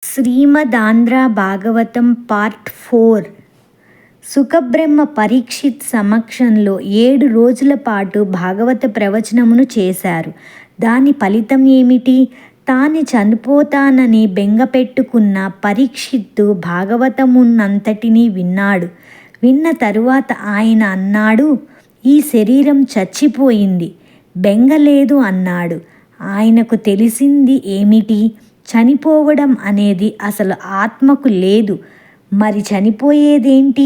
శ్రీమదాంధ్ర Bhagavatam part 4. Suka Brahma Parikshit సమక్షంలో 7 రోజుల పాటు భాగవత ప్రవచనమును చేశారు. దాని ఫలితం ఏమిటి? తాను చనిపోతానని బెంగపెట్టుకున్న పరీక్షిత్తు భాగవతమునంతటినీ విన్నాడు. విన్న తరువాత ఆయన అన్నాడు, ఈ శరీరం చచ్చిపోయింది, బెంగలేదు అన్నాడు. ఆయనకు తెలిసింది ఏమిటి? చనిపోవడం అనేది అసలు ఆత్మకు లేదు. మరి చనిపోయేదేంటి?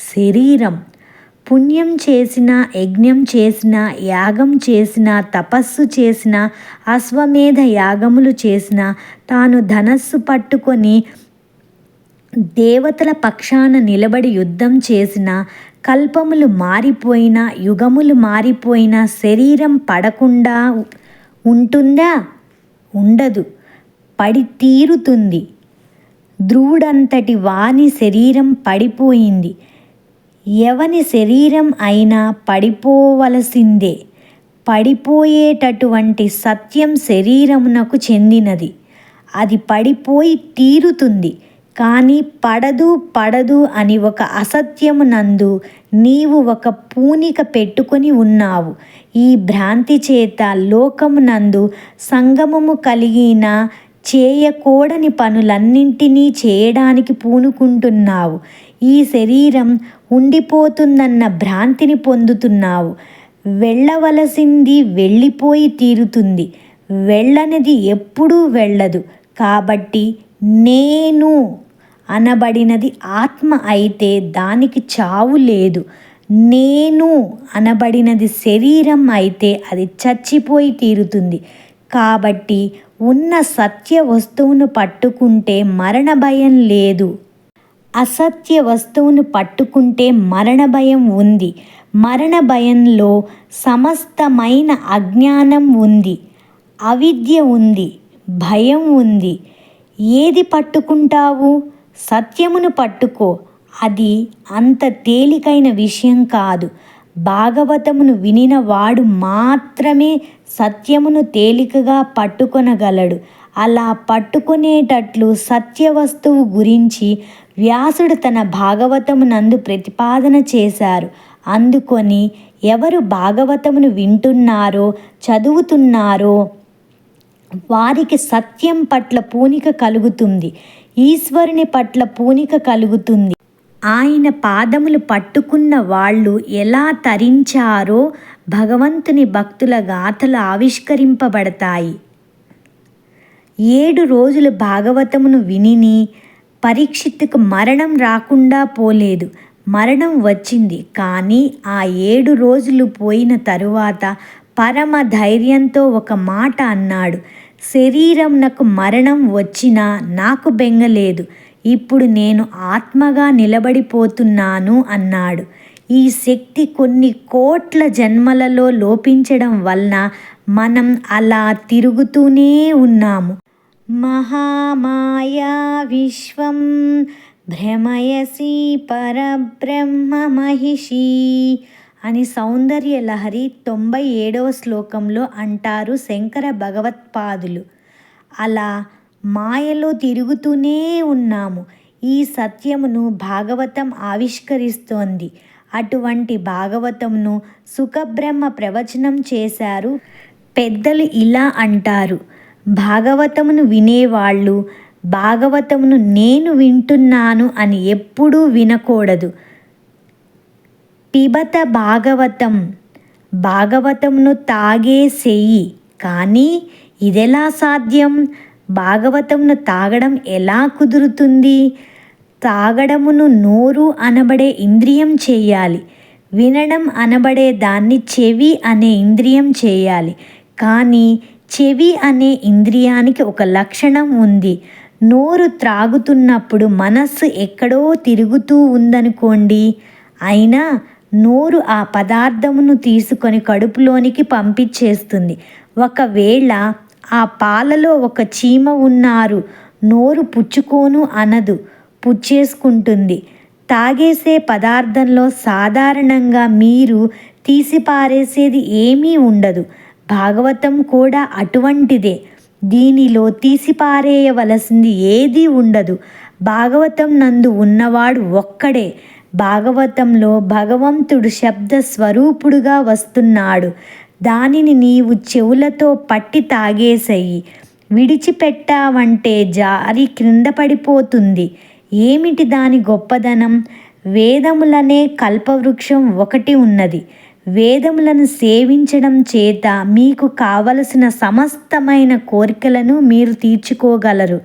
శరీరం. పుణ్యం చేసినా, యజ్ఞం చేసినా, యాగం చేసినా, తపస్సు చేసినా, అశ్వమేధ యాగములు చేసినా, తాను ధనస్సు పట్టుకొని దేవతల పక్షాన నిలబడి యుద్ధం చేసినా, కల్పములు మారిపోయినా, యుగములు మారిపోయినా శరీరం పడకుండా ఉంటుందా? ఉండదు, పడి తీరుతుంది. ధ్రువుడంతటి వాని శరీరం పడిపోయింది. ఎవని శరీరం అయినా పడిపోవలసిందే. పడిపోయేటటువంటి సత్యం శరీరమునకు చెందినది. అది పడిపోయి తీరుతుంది. కానీ పడదు అని ఒక అసత్యమునందు నీవు ఒక పూనిక పెట్టుకొని ఉన్నావు. ఈ భ్రాంతి చేత లోకమునందు సంగమము కలిగిన చేయకూడని పనులన్నింటినీ చేయడానికి పూనుకుంటున్నావు. ఈ శరీరం ఉండిపోతుందన్న భ్రాంతిని పొందుతున్నావు. వెళ్ళవలసింది వెళ్ళిపోయి తీరుతుంది. వెళ్ళనిది ఎప్పుడూ వెళ్ళదు. కాబట్టి నేను అనబడినది ఆత్మ అయితే దానికి చావు లేదు. నేను అనబడినది శరీరం అయితే అది చచ్చిపోయి తీరుతుంది. కాబట్టి ఉన్న సత్య వస్తువును పట్టుకుంటే మరణ భయం లేదు. అసత్య వస్తువును పట్టుకుంటే మరణ భయం ఉంది. మరణ భయంలో సమస్తమైన అజ్ఞానం ఉంది, అవిద్య ఉంది, భయం ఉంది. ఏది పట్టుకుంటావు? సత్యమును పట్టుకో. అది అంత తేలికైన విషయం కాదు. భాగవతమును వినిన వాడు మాత్రమే సత్యమును తేలికగా పట్టుకొనగలడు. అలా పట్టుకునేటట్లు సత్యవస్తువు గురించి వ్యాసుడు తన భాగవతమునందు ప్రతిపాదన చేశారు. అందుకొని ఎవరు భాగవతమును వింటున్నారో, చదువుతున్నారో వారికి సత్యం పట్ల పూనిక కలుగుతుంది. ఈశ్వరుని పట్ల పూనిక కలుగుతుంది. ఆయన పాదములు పట్టుకున్న వాళ్ళు ఎలా తరించారో భగవంతుని భక్తుల గాథలు ఆవిష్కరింపబడతాయి. 7 రోజులు భాగవతమును విని పరీక్షిత్తుకు మరణం రాకుండా పోలేదు. మరణం వచ్చింది. కానీ ఆ 7 రోజులు పోయిన తరువాత పరమ ధైర్యంతో ఒక మాట అన్నాడు. శరీరం నాకు మరణం వచ్చినా నాకు బెంగలేదు. ఇప్పుడు నేను ఆత్మగా నిలబడిపోతున్నాను అన్నాడు. ఈ శక్తి కొన్ని కోట్ల జన్మలలో లోపించడం వలన మనం అలా తిరుగుతూనే ఉన్నాము. మహామాయా విశ్వం భ్రమయసి పరబ్రహ్మ మహిషి అని సౌందర్య లహరి 97వ శ్లోకంలో అంటారు శంకర భగవత్పాదులు. అలా మాయలో తిరుగుతూనే ఉన్నాము. ఈ సత్యమును భాగవతం ఆవిష్కరిస్తోంది. అటువంటి భాగవతమును సుఖబ్రహ్మ ప్రవచనం చేశారు. పెద్దలు ఇలా అంటారు, భాగవతమును వినేవాళ్ళు భాగవతమును నేను వింటున్నాను అని ఎప్పుడూ వినకూడదు. పిబత భాగవతం, భాగవతమును తాగేసేయి. కానీ ఇదెలా సాధ్యం? భాగవతమును తాగడం ఎలా కుదురుతుంది? తాగడమును నోరు అనబడే ఇంద్రియం చేయాలి. వినడం అనబడే దాన్ని చెవి అనే ఇంద్రియం చేయాలి. కానీ చెవి అనే ఇంద్రియానికి ఒక లక్షణం ఉంది. నోరు త్రాగుతున్నప్పుడు మనస్సు ఎక్కడో తిరుగుతూ ఉందనుకోండి. అయినా నోరు ఆ పదార్థమును తీసుకొని కడుపులోనికి పంపించేస్తుంది. ఒకవేళ ఆ పాలలో ఒక చీమ ఉన్నారు, నోరు పుచ్చుకోను అనదు, పుచ్చేసుకుంటుంది. తాగేసే పదార్థంలో సాధారణంగా మీరు తీసిపారేసేది ఏమీ ఉండదు. భాగవతం కూడా అటువంటిదే. దీనిలో తీసిపారేయవలసింది ఏదీ ఉండదు. భాగవతం నందు ఉన్నవాడు ఒక్కడే. భాగవతంలో భగవంతుడు శబ్ద స్వరూపుడుగా వస్తున్నాడు. దానిని నీవు చెవులతో పట్టి తాగేసేయి. విడిచిపెట్టావంటే జారి క్రింద పడిపోతుంది. ఏమిటి దాని గొప్పదనం? వేదములనే కల్పవృక్షం ఒకటి ఉన్నది. వేదములను సేవించడం చేత మీకు కావలసిన సమస్తమైన కోరికలను మీరు తీర్చుకోగలరు.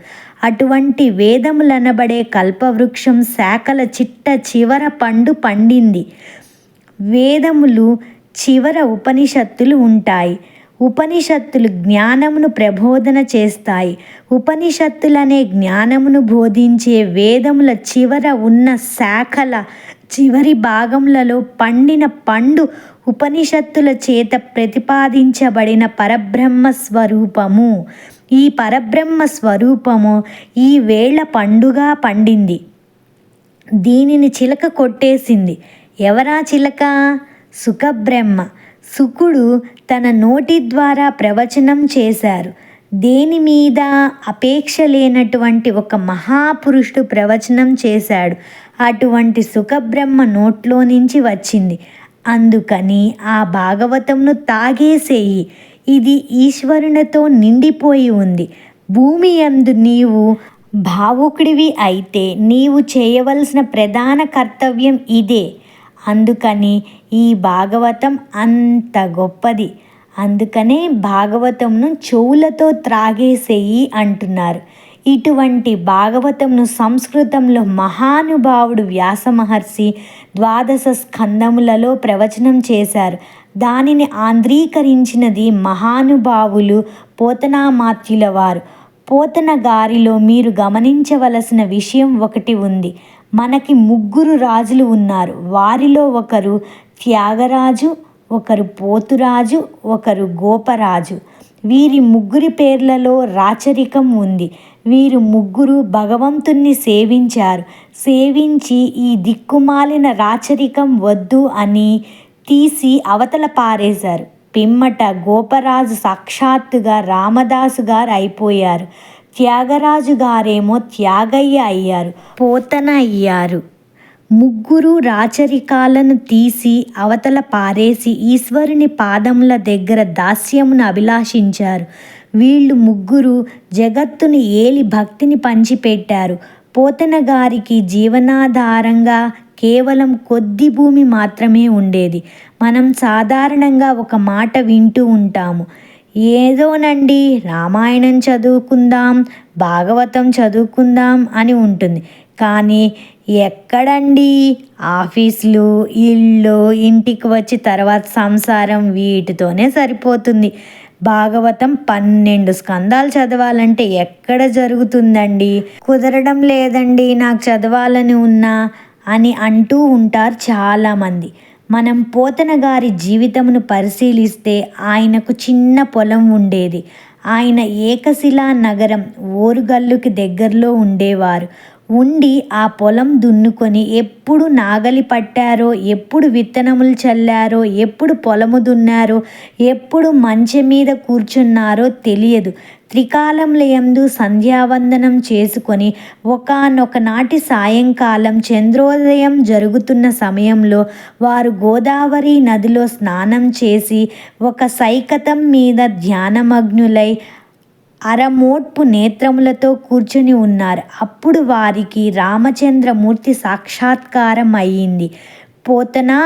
అటువంటి వేదములనబడే కల్పవృక్షం శాఖల చిట్ట చివర పండు పండింది. వేదములు చివర ఉపనిషత్తులు ఉంటాయి. ఉపనిషత్తులు జ్ఞానమును ప్రబోధన చేస్తాయి. ఉపనిషత్తులనే జ్ఞానమును బోధించే వేదముల చివర ఉన్న శాఖల చివరి భాగములలో పండిన పండు ఉపనిషత్తుల చేత ప్రతిపాదించబడిన పరబ్రహ్మ స్వరూపము. ఈ పరబ్రహ్మ స్వరూపము ఈ వేళ పండుగా పండింది. దీనిని చిలక కొట్టేసింది. ఎవరా చిలక? సుఖబ్రహ్మ. శుకుడు తన నోటి ద్వారా ప్రవచనం చేశారు. దేని మీద అపేక్ష లేనటువంటి ఒక మహాపురుషుడు ప్రవచనం చేశాడు. అటువంటి సుఖబ్రహ్మ నోట్లో నుంచి వచ్చింది. అందుకని ఆ భాగవతంను తాగేసేయి. ఇది ఈశ్వరునితో నిండిపోయి ఉంది. భూమి యందు నీవు భావుకుడివి అయితే నీవు చేయవలసిన ప్రధాన కర్తవ్యం ఇదే. అందుకని ఈ భాగవతం అంత గొప్పది. అందుకనే భాగవతంను చెవులతో త్రాగేసేయి అంటున్నారు. ఇటువంటి భాగవతంను సంస్కృతంలో మహానుభావుడు వ్యాస మహర్షి 12 స్కందములలో ప్రవచనం చేశారు. దానిని ఆంధ్రీకరించినది మహానుభావులు పోతనామాత్యుల వారు. పోతన గారిలో మీరు గమనించవలసిన విషయం ఒకటి ఉంది. మనకి 3 రాజులు ఉన్నారు. వారిలో ఒకరు త్యాగరాజు, ఒకరు పోతురాజు, ఒకరు గోపరాజు. వీరి 3 పేర్లలో రాచరికం ఉంది. వీరు 3 భగవంతుణ్ణి సేవించారు. సేవించి ఈ దిక్కుమాలిన రాచరికం వద్దు అని తీసి అవతల పారేశారు. పిమ్మట గోపరాజు సాక్షాత్తుగా రామదాసు గారు అయిపోయారు. త్యాగరాజు గారేమో త్యాగయ్య అయ్యారు, పోతన అయ్యారు. 3 రాచరికాలను తీసి అవతల పారేసి ఈశ్వరుని పాదముల దగ్గర దాస్యమును అభిలాషించారు. వీళ్ళు 3 జగత్తుని ఏలి భక్తిని పంచిపెట్టారు. పోతన గారికి జీవనాధారంగా కేవలం కొద్ది భూమి మాత్రమే ఉండేది. మనం సాధారణంగా ఒక మాట వింటూ ఉంటాము. ఏదోనండి, రామాయణం చదువుకుందాం, భాగవతం చదువుకుందాం అని ఉంటుంది. కానీ ఎక్కడండి, ఆఫీసులు, ఇల్లు, ఇంటికి వచ్చి తర్వాత సంసారం, వీటితోనే సరిపోతుంది. భాగవతం 12 స్కందాలు చదవాలంటే ఎక్కడ జరుగుతుందండి? కుదరడం లేదండి, నాకు చదవాలని ఉన్నా అని అంటూ ఉంటారు చాలామంది. మనం పోతన గారి జీవితమును పరిశీలిస్తే ఆయనకు చిన్న పొలం ఉండేది. ఆయన ఏకశిలా నగరం ఓరుగల్లుకి దగ్గరలో ఉండేవారు. ఉండి ఆ పొలం దున్నుకొని ఎప్పుడు నాగలి పట్టారో, ఎప్పుడు విత్తనములు చల్లారో, ఎప్పుడు పొలము దున్నారో, ఎప్పుడు మంచె మీద కూర్చున్నారో తెలియదు. త్రికాలములయందు సంధ్యావందనం చేసుకొని ఒకానొక నాటి సాయంకాలం చంద్రోదయం జరుగుతున్న సమయంలో వారు గోదావరి నదిలో స్నానం చేసి ఒక సైకతం మీద ధ్యానమగ్నులై అరమోట్పు నేత్రములతో కూర్చుని ఉన్నారు. అప్పుడు వారికి రామచంద్రమూర్తి సాక్షాత్కారం అయ్యింది. పోతనా,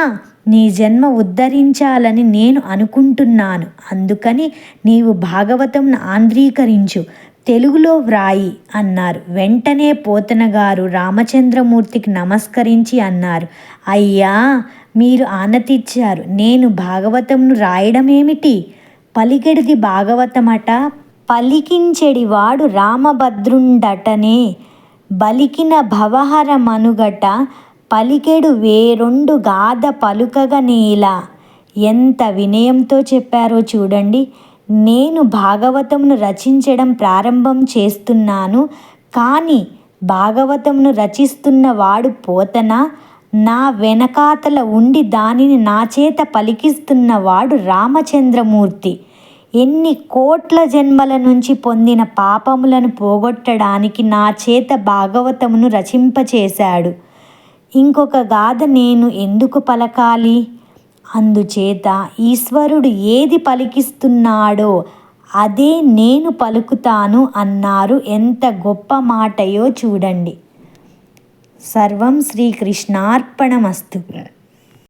నీ జన్మ ఉద్ధరించాలని నేను అనుకుంటున్నాను. అందుకని నీవు భాగవతంను ఆంధ్రీకరించు, తెలుగులో వ్రాయి అన్నారు. వెంటనే పోతన గారు రామచంద్రమూర్తికి నమస్కరించి అన్నారు, అయ్యా, మీరు ఆనతిచ్చారు. నేను భాగవతంను రాయడం ఏమిటి? పలికెడిది భాగవతమట, పలికించెడివాడు రామభద్రుండటనే, బలికిన భవహర మనుగట, పలికెడు వేరొండు గాథ పలుకగనేలా. ఎంత వినయంతో చెప్పారో చూడండి. నేను భాగవతంను రచించడం ప్రారంభం చేస్తున్నాను, కానీ భాగవతంను రచిస్తున్నవాడు పోతన, నా వెనకాతల ఉండి దానిని నా చేత పలికిస్తున్నవాడు రామచంద్రమూర్తి. ఎన్ని కోట్ల జన్మల నుంచి పొందిన పాపములను పోగొట్టడానికి నా చేత భాగవతమును రచింపచేశాడు. ఇంకొక గాథ నేను ఎందుకు పలకాలి? అందుచేత ఈశ్వరుడు ఏది పలికిస్తున్నాడో అదే నేను పలుకుతాను అన్నారు. ఎంత గొప్ప మాటయో చూడండి. సర్వం శ్రీకృష్ణార్పణమస్తు.